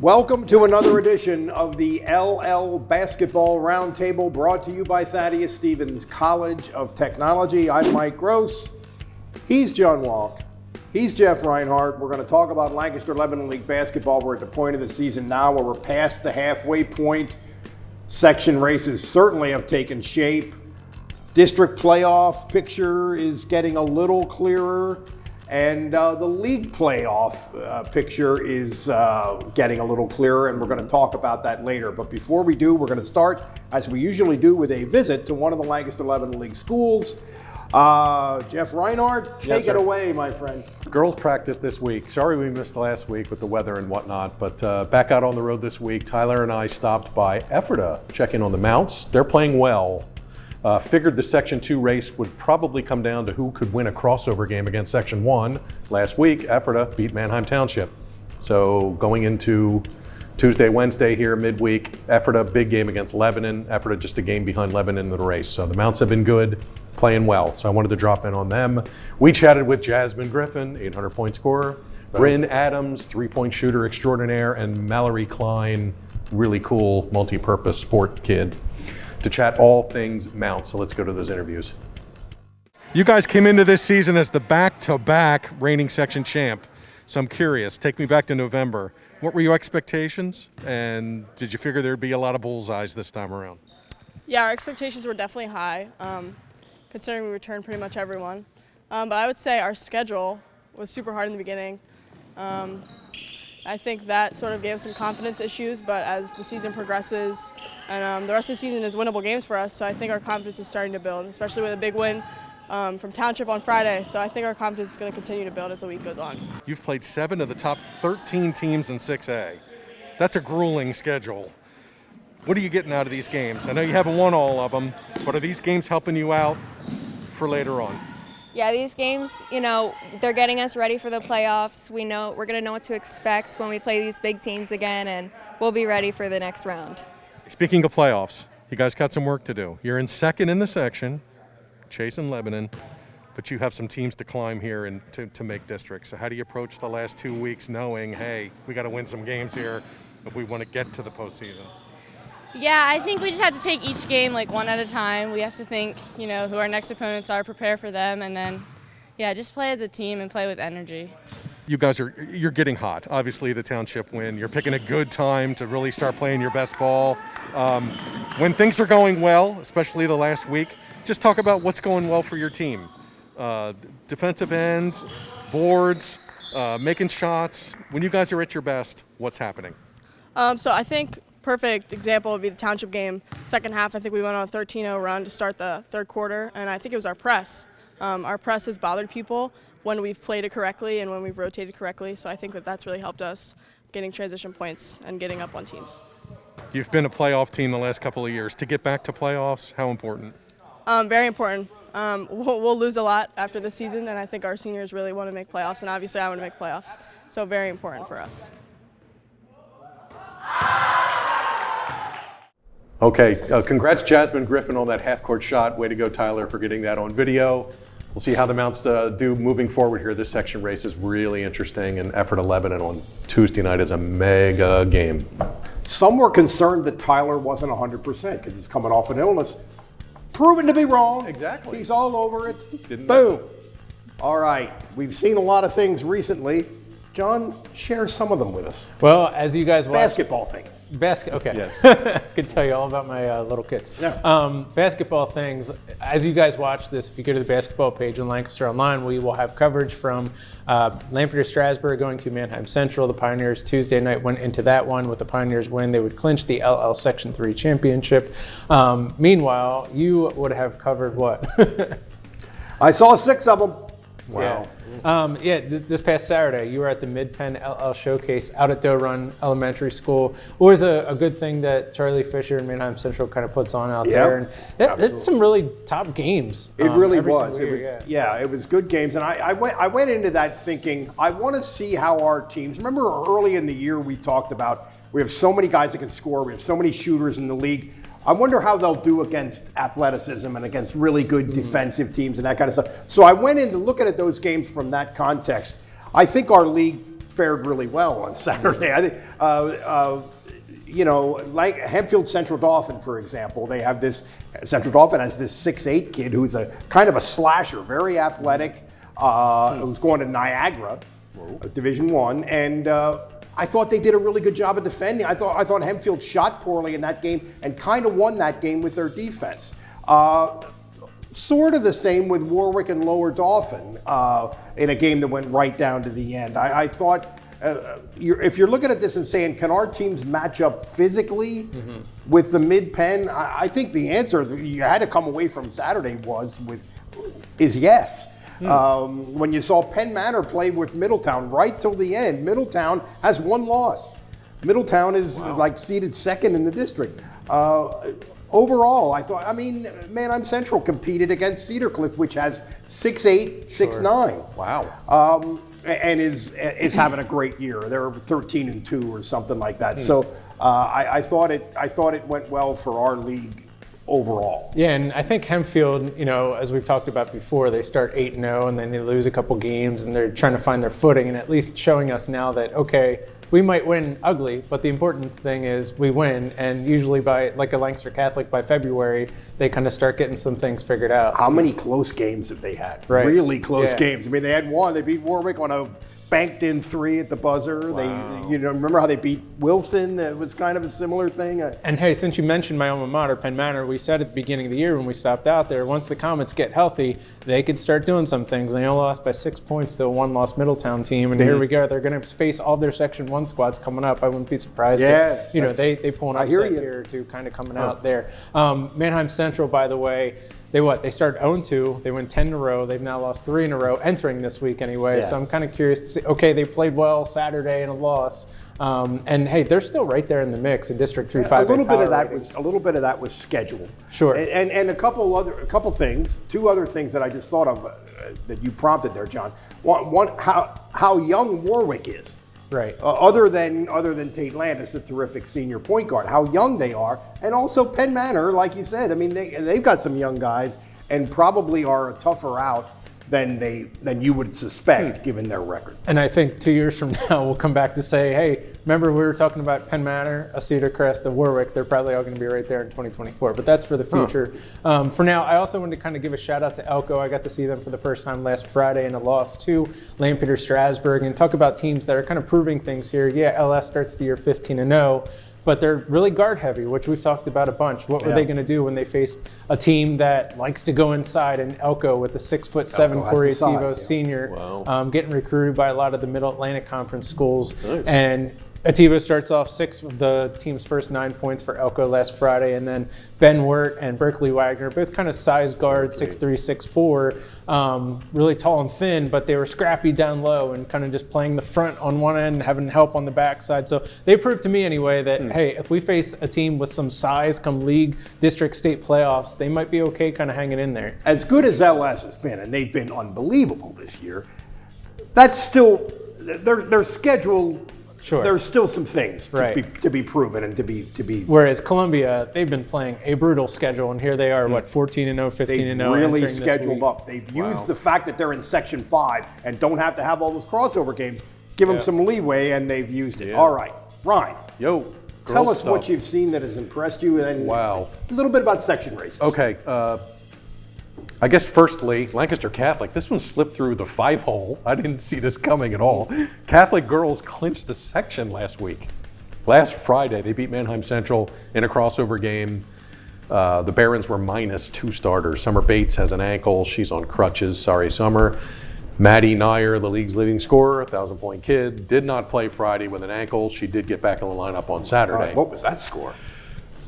Welcome to another edition of the LL Basketball Roundtable, brought to you by Thaddeus Stevens College of Technology. I'm Mike Gross. He's John Walk. He's Jeff Reinhardt. We're going to talk about Lancaster Lebanon League basketball. We're at the point of the season now where we're past the halfway point. Section races certainly have taken shape. District playoff picture is getting a little clearer. And the league playoff picture is getting a little clearer, and we're going to talk about that later. But before we do, we're going to start, as we usually do, with a visit to one of the Lancaster Lebanon League schools. Jeff Reinhardt, take it away, my friend. Girls practice this week. Sorry we missed last week with the weather and whatnot, but back out on the road this week. Tyler and I stopped by Ephrata, checking on the Mounts. They're playing well. Figured the Section 2 race would probably come down to who could win a crossover game against Section 1. Last week, Ephrata beat Manheim Township. So going into Tuesday, Wednesday here, midweek, Ephrata, big game against Lebanon. Ephrata just a game behind Lebanon in the race. So the Mounts have been good, playing well. So I wanted to drop in on them. We chatted with Jasmine Griffin, 800-point scorer, Bryn Adams, three-point shooter extraordinaire, and Mallory Klein, really cool multi-purpose sport kid, to chat all things Mount. So let's go to those interviews. You guys came into this season as the back-to-back reigning section champ. So I'm curious, take me back to November. What were your expectations? And did you figure there'd be a lot of bullseyes this time around? Yeah, our expectations were definitely high, considering we returned pretty much everyone. But I would say our schedule was super hard in the beginning. I think that sort of gave us some confidence issues, but as the season progresses, and the rest of the season is winnable games for us, so I think our confidence is starting to build, especially with a big win from Township on Friday. So I think our confidence is going to continue to build as the week goes on. You've played 7 of the top 13 teams in 6A. That's a grueling schedule. What are you getting out of these games? I know you haven't won all of them, but are these games helping you out for later on? Yeah, these games, they're getting us ready for the playoffs. We're going to know what to expect when we play these big teams again, and we'll be ready for the next round. Speaking of playoffs, you guys got some work to do. You're in second in the section, chasing Lebanon, but you have some teams to climb here and to make districts. So how do you approach the last 2 weeks knowing, hey, we got to win some games here if we want to get to the postseason? Yeah, I think we just have to take each game like one at a time. We have to think, who our next opponents are, prepare for them, and then, just play as a team and play with energy. You guys you're getting hot. Obviously, the Township win. You're picking a good time to really start playing your best ball. When things are going well, especially the last week, just talk about what's going well for your team. Defensive end, boards, making shots. When you guys are at your best, what's happening? So I think perfect example would be the Township game. Second half, I think we went on a 13-0 run to start the third quarter, and I think it was our press. Our press has bothered people when we've played it correctly and when we've rotated correctly, so I think that's really helped us getting transition points and getting up on teams. You've been a playoff team the last couple of years. To get back to playoffs, how important? Very important. We'll lose a lot after this season, and I think our seniors really want to make playoffs, and obviously I want to make playoffs, so very important for us. Okay, congrats Jasmine Griffin on that half-court shot. Way to go, Tyler, for getting that on video. We'll see how the Mounts do moving forward here. This section race is really interesting, and Ephrata Lebanon on Tuesday night is a mega game. Some were concerned that Tyler wasn't 100% because he's coming off an illness. Proven to be wrong. Exactly. He's all over it. Boom. All right. We've seen a lot of things recently. John, share some of them with us. Well, as you guys watch, basketball things. Okay. Yes. I could tell you all about my little kids. Yeah. Basketball things. As you guys watch this, if you go to the basketball page on Lancaster Online, we will have coverage from Lampeter Strasburg going to Manheim Central. The Pioneers Tuesday night went into that one. With the Pioneers win, they would clinch the LL Section 3 championship. Meanwhile, you would have covered what? I saw 6 of them. Wow. This past Saturday, you were at the Mid-Penn LL Showcase out at Doe Run Elementary School. Always a good thing that Charlie Fisher and Manheim Central kind of puts on out there. And that's some really top games. It really was. It was good games. And I went into that thinking, I want to see how our teams, remember early in the year we talked about, we have so many guys that can score, we have so many shooters in the league. I wonder how they'll do against athleticism and against really good defensive teams and that kind of stuff. So I went in to look at those games from that context. I think our league fared really well on Saturday. I think, like Hempfield Central Dauphin, for example, they have this, Central Dauphin has this 6'8" kid who's a kind of a slasher, very athletic, who's going to Niagara, Division I, and I thought they did a really good job of defending. I thought Hempfield shot poorly in that game and kind of won that game with their defense. Sort of the same with Warwick and Lower Dauphin in a game that went right down to the end. I thought, if you're looking at this and saying, can our teams match up physically with the Mid-Penn? I think the answer you had to come away from Saturday is yes. When you saw Penn Manor play with Middletown right till the end, Middletown has one loss. Middletown is like seated second in the district. Overall, I thought, Manheim Central competed against Cedar Cliff, which has 6'8", 6'9". Wow. And is having a great year. They're 13-2 or something like that. So I thought it went well for our league overall. Yeah, and I think Hempfield, as we've talked about before, they start 8-0 and then they lose a couple games and they're trying to find their footing, and at least showing us now that, okay, we might win ugly, but the important thing is we win, and usually by, like a Lancaster Catholic, by February, they kind of start getting some things figured out. How many close games have they had? Right. Really close games. They had one. They beat Warwick on a banked-in 3 at the buzzer. Wow. They, remember how they beat Wilson? It was kind of a similar thing. And hey, since you mentioned my alma mater, Penn Manor, we said at the beginning of the year when we stopped out there, once the Comets get healthy, they could start doing some things. They only lost by 6 points to a one-loss Middletown team, and here we go. They're going to face all their Section 1 squads coming up. I wouldn't be surprised if they pull an upset here or two kind of coming out there. Manheim Central, by the way, they started 0-2. They went 10 in a row. They've now lost 3 in a row, entering this week anyway. So I'm kind of curious to see. Okay, they played well Saturday in a loss, and hey, they're still right there in the mix in District 3, 5. A little bit of that was scheduled. Sure. And two other things that I just thought of that you prompted there, John. One, how young Warwick is. Right. Other than Tate Landis, a terrific senior point guard, how young they are, and also Penn Manor, like you said. They've got some young guys, and probably are a tougher out than you would suspect, given their record. And I think 2 years from now, we'll come back to say, hey, remember we were talking about Penn Manor, a Cedar Crest, a Warwick. They're probably all going to be right there in 2024. But that's for the future. For now, I also wanted to kind of give a shout out to Elko. I got to see them for the first time last Friday in a loss to Lancaster Strasburg, and talk about teams that are kind of proving things here. Yeah, LS starts the year 15-0. But they're really guard heavy, which we've talked about a bunch. What were they going to do when they faced a team that likes to go inside, and Elko with the 6'7" Corey Ativo senior, getting recruited by a lot of the Middle Atlantic Conference schools. And Ativo starts off 6 of the team's first 9 points for Elko last Friday, and then Ben Wirt and Berkeley Wagner, both kind of size guards, 6'3", 6'4", really tall and thin, but they were scrappy down low and kind of just playing the front on one end, having help on the backside. So they proved to me anyway that, hey, if we face a team with some size come league, district, state playoffs, they might be okay kind of hanging in there. As good as LS has been, and they've been unbelievable this year, that's still, their schedule. Sure. There's still some things to be proven and to be. Whereas Columbia, they've been playing a brutal schedule, and here they are, 14-0, 15-0. They've really scheduled up. They've used the fact that they're in Section 5 and don't have to have all those crossover games. Give them some leeway, and they've used it. All right, Rhines. Tell us what you've seen that has impressed you, and a little bit about section races. Okay. I guess firstly, Lancaster Catholic, this one slipped through the 5-hole. I didn't see this coming at all. Catholic girls clinched the section last week. Last Friday, they beat Manheim Central in a crossover game. The Barons were minus 2 starters. Summer Bates has an ankle. She's on crutches. Sorry, Summer. Maddie Nyer, the league's leading scorer, 1,000-point kid, did not play Friday with an ankle. She did get back in the lineup on Saturday. What was that score?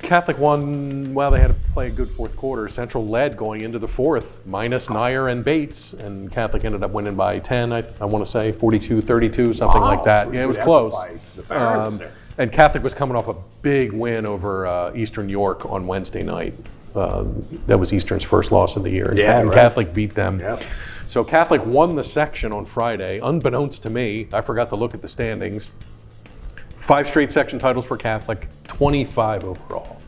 Catholic won, they had to play a good fourth quarter. Central led going into the fourth, minus Nyer and Bates, and Catholic ended up winning by 10, I want to say, 42-32, something like that. Yeah, it was close. And Catholic was coming off a big win over Eastern York on Wednesday night. That was Eastern's first loss of the year, and Catholic beat them. So Catholic won the section on Friday. Unbeknownst to me, I forgot to look at the standings. 5 straight section titles for Catholic, 25 overall.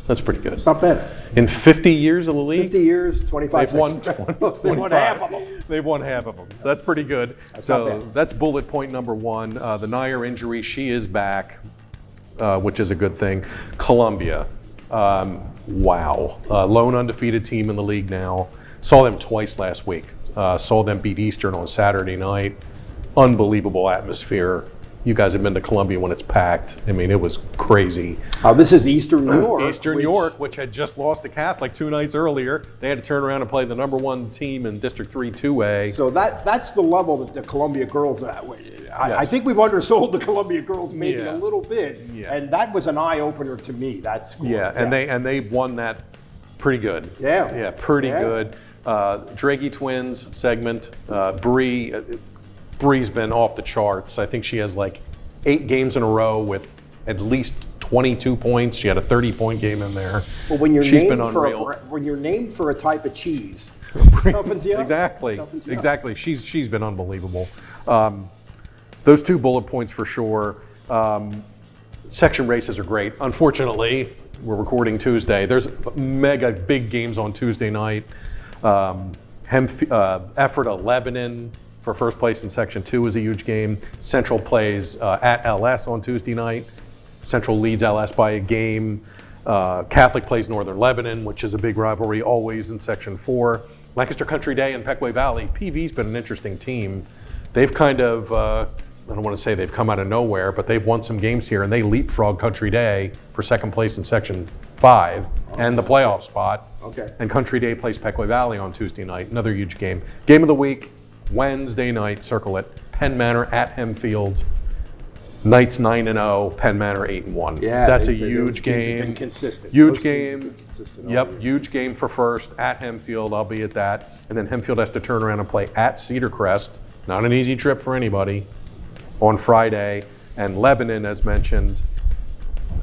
That's pretty good. It's not bad. In 50 years of the league, 50 years, 25 they've won sections. 20, They won half of them. They've won half of them. So that's pretty good. That's so not bad. that's bullet point number one. The Nair injury, she is back, which is a good thing. Columbia, wow. Lone undefeated team in the league now. Saw them twice last week. Saw them beat Eastern on Saturday night. Unbelievable atmosphere. You guys have been to Columbia when it's packed. I mean, it was crazy. This is Eastern New York. Eastern New York, which had just lost to Catholic 2 nights earlier. They had to turn around and play the number 1 team in District 3 2A. So that's the level that the Columbia girls are at. I think we've undersold the Columbia girls maybe a little bit, and that was an eye opener to me. That score. Yeah, and they won that pretty good. Yeah, pretty good. Draghi twins segment. Bree's been off the charts. I think she has like 8 games in a row with at least 22 points. She had a 30-point game in there. Well, when you're She's been named for unreal. when you're named for a type of cheese, toughens you up. Exactly. She's been unbelievable. Those 2 bullet points for sure. Section races are great. Unfortunately, we're recording Tuesday. There's mega big games on Tuesday night. Ephrata, Lebanon for first place in Section 2 is a huge game. Central plays at LS on Tuesday night. Central leads LS by a game. Catholic plays Northern Lebanon, which is a big rivalry always in Section 4. Lancaster Country Day in Pequea Valley. PV's been an interesting team. They've kind of, I don't want to say they've come out of nowhere, but they've won some games here, and they leapfrog Country Day for second place in Section 5 and the playoff spot. Okay. And Country Day plays Pequea Valley on Tuesday night, another huge game. Game of the week, Wednesday night, circle it, Penn Manor at Hempfield. Knights 9-0, Penn Manor 8-1. Yeah, that's a those huge teams have game. been consistent. Huge Those teams have game. been consistent all Yep, year. huge game for first at Hempfield. I'll be at that. And then Hempfield has to turn around and play at Cedar Crest. Not an easy trip for anybody on Friday. And Lebanon, as mentioned,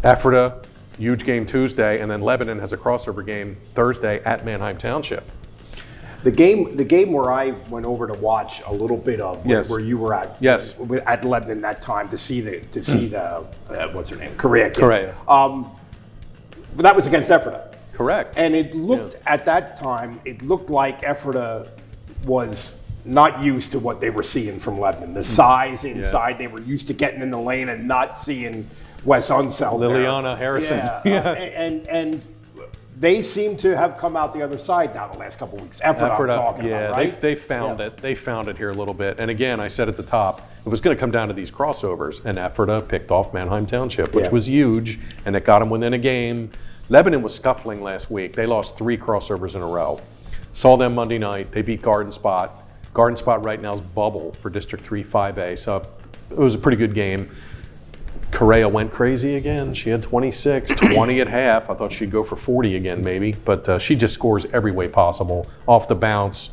Ephrata, huge game Tuesday, and then Lebanon has a crossover game Thursday at Manheim Township. The game where I went over to watch a little bit of, Yes. where you were at, Yes. at Lebanon that time to see the what's her name, Correa. kid. Correa. But that was against Ephrata. Correct. And it looked at that time, it looked like Ephrata was not used to what they were seeing from Lebanon. The size inside, they were used to getting in the lane and not seeing Wes Unseld there. Liliana Harrison. Yeah, and they seem to have come out the other side now the last couple of weeks. Ephrata, I'm talking about, right? they found it. They found it here a little bit. And again, I said at the top, it was going to come down to these crossovers. And Ephrata picked off Manheim Township, which was huge, and it got them within a game. Lebanon was scuffling last week. They lost 3 crossovers in a row. Saw them Monday night. They beat Garden Spot. Garden Spot right now is bubble for District 3 5A. So it was a pretty good game. Correa went crazy again. She had 26, 20 at half. I thought she'd go for 40 again maybe, but she just scores every way possible. Off the bounce,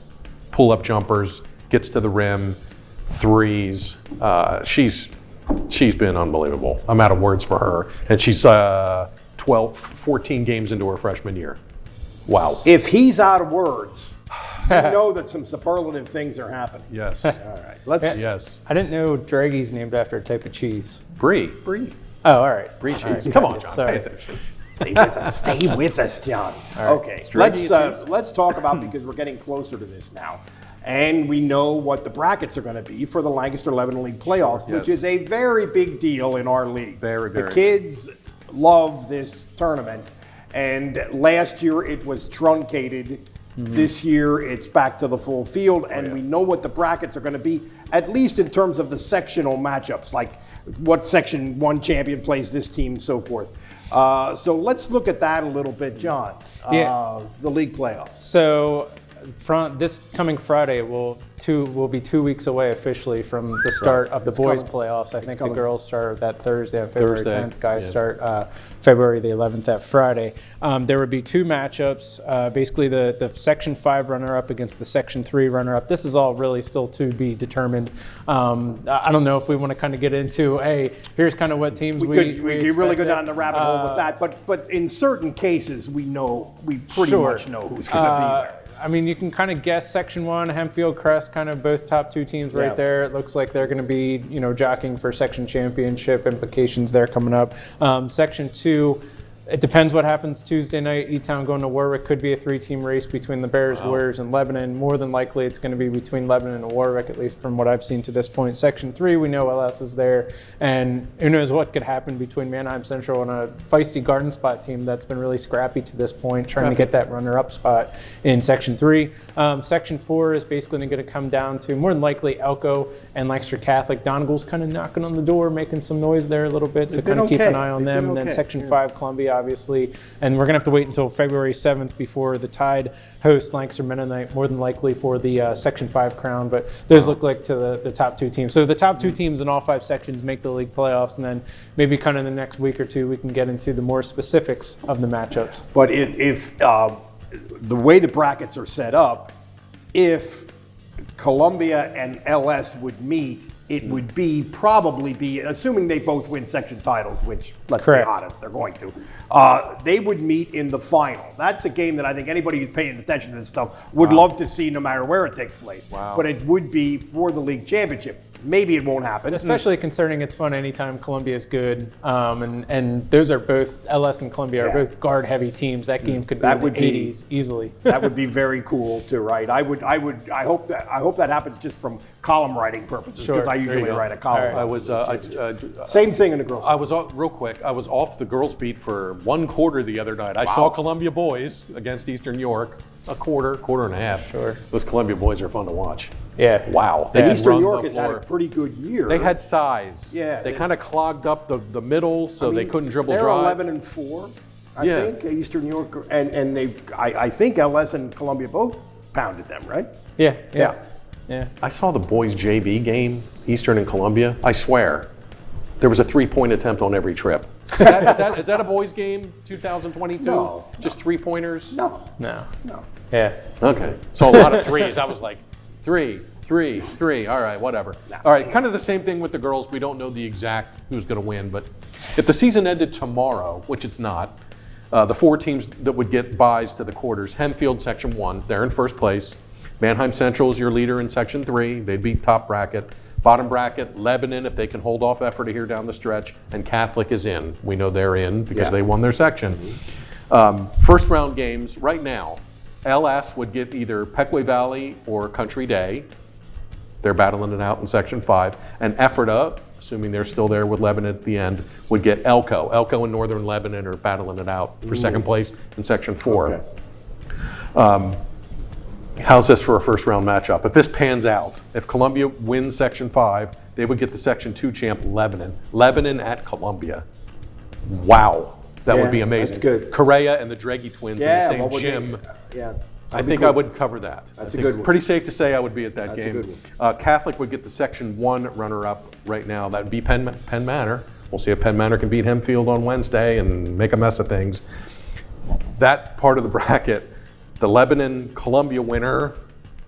pull-up jumpers, gets to the rim, threes. She's been unbelievable. I'm out of words for her. And she's 14 games into her freshman year. Wow. If he's out of words, you know that some superlative things are happening. Yes. All right, let's. Yes. I didn't know Draghi's named after a type of cheese. Brie. Oh, all right. Brie All cheese. right, Come got on, it. John. Sorry. Pay attention. Stay with us, John. Okay, let's talk about, because we're getting closer to this now, and we know what the brackets are going to be for the Lancaster Lebanon League playoffs, which is a very big deal in our league. Very, very. The kids love this tournament, and last year it was truncated. This year it's back to the full field, and we know what the brackets are going to be, at least in terms of the sectional matchups, like what Section 1 champion plays this team and so forth. So let's look at that a little bit, John. The league playoffs. So from this coming Friday will be 2 weeks away officially from the start of the boys' playoffs. I think the girls start that Thursday on February 10th. Guys start February the 11th, that Friday. There would be 2 matchups. Basically, the Section 5 runner-up against the Section 3 runner-up. This is all really still to be determined. I don't know if we want to kind of get into, hey, here's kind of what teams we could really go expect down the rabbit hole with that, but in certain cases we pretty much know who's going to be there. I mean, you can kind of guess Section 1, Hempfield, Crest, kind of both top 2 teams right there. It looks like they're going to be, jockeying for section championship implications there coming up. Section 2, It depends what happens Tuesday night. E-Town going to Warwick, could be a 3-team race between the Bears, Warriors, and Lebanon. More than likely, it's going to be between Lebanon and Warwick, at least from what I've seen to this point. Section 3, we know LS is there, and who knows what could happen between Manheim Central and a feisty Garden Spot team that's been really scrappy to this point, trying to get that runner-up spot in Section 3. Section 4 is basically going to come down to more than likely Elko and Lancaster Catholic. Donegal's kind of knocking on the door, making some noise there a little bit, so kind of keep an eye on them. And then Section 5, Columbia, obviously, and we're going to have to wait until February 7th before the Tide host Lancaster Mennonite, more than likely for the Section 5 crown, but those look like to the top 2 teams. So the top 2 teams in all 5 sections make the league playoffs, and then maybe kind of the next week or two we can get into the more specifics of the matchups. But if the way the brackets are set up, if Columbia and LS would meet, it would probably be, assuming they both win section titles, which, let's be honest, they're going to, they would meet in the final. That's a game that I think anybody who's paying attention to this stuff would love to see no matter where it takes place. But it would be for the league championship. Maybe it won't happen. Especially concerning it's fun anytime Columbia is good. And those are both, LS and Columbia are both guard-heavy teams. That game could be in the 80s easily. That would be very cool to write. I hope that happens just from column writing purposes, because I usually write a column. I was same thing in the girls. I was real quick. I was off the girls beat for 1 quarter the other night. I saw Columbia boys against Eastern York, a quarter and a half. Sure. Those Columbia boys are fun to watch. Yeah. Wow. And Eastern York has had a pretty good year. They had size. Yeah. They kind of clogged up the middle, so they couldn't dribble they're drive. 11-4, I think, Eastern York, and I think LS and Columbia both pounded them, right? Yeah. I saw the boys JV game, Eastern and Columbia. I swear, there was a 3-point attempt on every trip. Is that a boys game, 2022? No. Just 3-pointers? No. Yeah. Okay. So a lot of threes. I was like, 3. All right, whatever. All right, kind of the same thing with the girls. We don't know the exact who's going to win, but if the season ended tomorrow, which it's not, the 4 teams that would get buys to the quarters: Hempfield, Section 1, they're in first place. Manheim Central is your leader in Section 3. They'd be top bracket. Bottom bracket, Lebanon, if they can hold off Ephrata here down the stretch, and Catholic is in. We know they're in because they won their section. First round games, right now, LS would get either Pequay Valley or Country Day. They're battling it out in Section 5. And Ephrata, assuming they're still there with Lebanon at the end, would get Elko. Elko and Northern Lebanon are battling it out for second place in Section 4. Okay. How's this for a first round matchup? If this pans out, if Columbia wins Section 5, they would get the Section 2 champ Lebanon. Lebanon at Columbia. Wow. That would be amazing. That's good. Correa and the Dreggy twins in the same gym. I think I would cover that. That's a good one. Pretty safe to say I would be at that That's game. a good one. Catholic would get the Section 1 runner-up right now. That would be Penn Manor. We'll see if Penn Manor can beat Hempfield on Wednesday and make a mess of things. That part of the bracket, the Lebanon-Columbia winner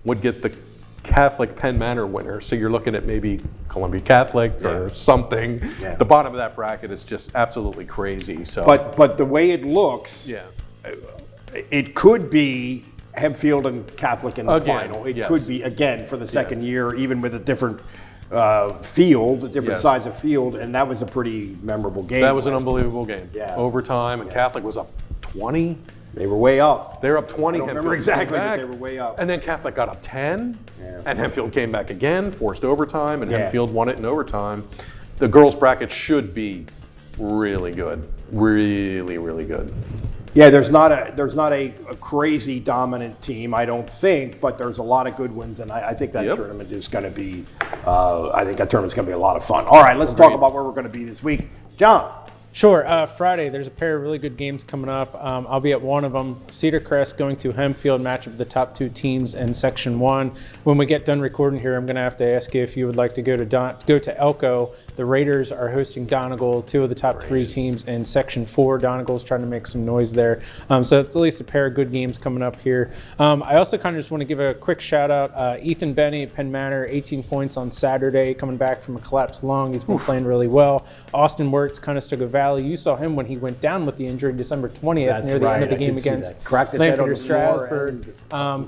would get the Catholic-Penn Manor winner. So you're looking at maybe Columbia Catholic or something. The bottom of that bracket is just absolutely crazy. So, But the way it looks, it could be Hempfield and Catholic in the final. It could be, again, for the second year, even with a different field, a different size of field, and that was a pretty memorable game. That was an unbelievable game. Overtime, and Catholic was up 20. They were way up. They were up 20. I don't remember exactly, but they were way up. And then Catholic got up 10, and Hempfield came back again, forced overtime, and Hempfield won it in overtime. The girls' bracket should be really good. Really, really good. Yeah, there's not a crazy dominant team, I don't think, but there's a lot of good ones, and I think that tournament is going to be. I think that tournament's going to be a lot of fun. All right, let's talk about where we're going to be this week, John. Sure. Friday, there's a pair of really good games coming up. I'll be at one of them. Cedar Crest going to Hempfield, match of the top 2 teams in Section 1. When we get done recording here, I'm going to have to ask you if you would like to go to Elko. The Raiders are hosting Donegal, 2 of the top 3 teams in Section 4. Donegal's trying to make some noise there. So it's at least a pair of good games coming up here. I also kind of just want to give a quick shout out. Ethan Benny at Penn Manor, 18 points on Saturday, coming back from a collapsed lung. He's been playing really well. Austin Wirtz, Conestoga Valley. You saw him when he went down with the injury December 20th near the end of the game against Lancaster Strasburg.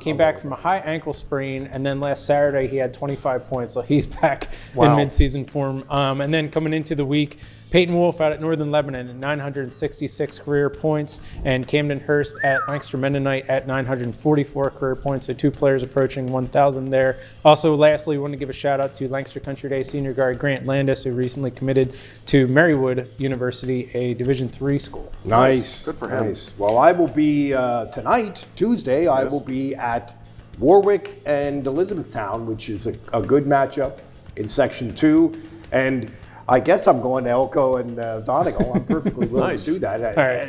Came back from a high ankle sprain, and then last Saturday he had 25 points. So he's back in midseason form. And then coming into the week, Peyton Wolf out at Northern Lebanon at 966 career points, and Camden Hurst at Lancaster Mennonite at 944 career points. So 2 players approaching 1,000 there. Also, lastly, we want to give a shout out to Lancaster Country Day senior guard Grant Landis, who recently committed to Marywood University, a Division III school. Nice. Good for him. Nice. Well, I will be tonight, Tuesday, I will be at Warwick and Elizabethtown, which is a good matchup in Section 2. And I guess I'm going to Elko and Donegal. I'm perfectly willing Nice. to do that. All right.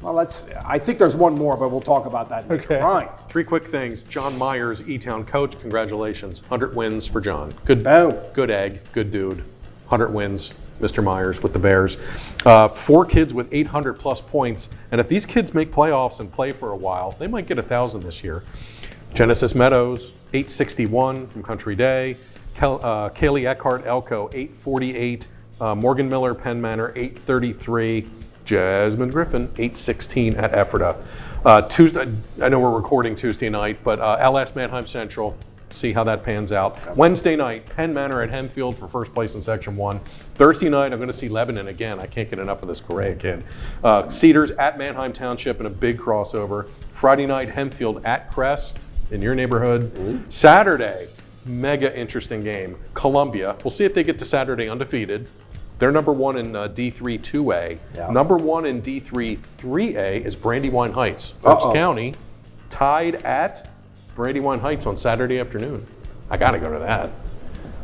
Well, I think there's one more, but we'll talk about that later. Okay. Right. 3 quick things. John Myers, E-Town coach, congratulations. 100 wins for John. Good, Boom. good egg, good dude. 100 wins, Mr. Myers with the Bears. 4 kids with 800 plus points, and if these kids make playoffs and play for a while, they might get 1,000 this year. Genesis Meadows, 861 from Country Day. Kaylee Eckhart, Elko, 848. Morgan Miller, Penn Manor, 833. Jasmine Griffin, 816 at Ephrata. Tuesday, I know we're recording Tuesday night, but LS Manheim Central, see how that pans out. Wednesday night, Penn Manor at Hempfield for first place in Section 1. Thursday night, I'm going to see Lebanon again. I can't get enough of this Correa kid. Cedars at Manheim Township in a big crossover. Friday night, Hempfield at Crest in your neighborhood. Saturday, mega interesting game. Columbia. We'll see if they get to Saturday undefeated. They're number 1 in D3 2A. Yeah. Number 1 in D3 3A is Brandywine Heights. Berks County tied at Brandywine Heights on Saturday afternoon. I got to go to that.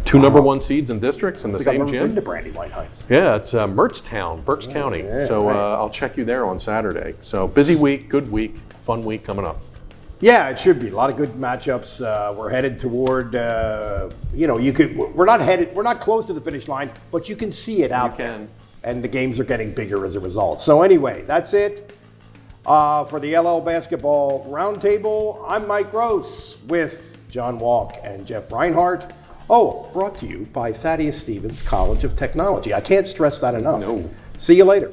2 number 1 seeds in districts in the I think I've same never been gym. to Brandywine Heights. Yeah, it's Mertztown, Berks County. yeah, So right. I'll check you there on Saturday. So busy week, good week, fun week coming up. Yeah, it should be a lot of good matchups. We're headed toward, we're not close to the finish line, but you can see it out there. can. And the games are getting bigger as a result. So anyway, that's it for the LL Basketball Roundtable. I'm Mike Gross with John Walk and Jeff Reinhardt. Oh, brought to you by Thaddeus Stevens College of Technology. I can't stress that enough. No. See you later.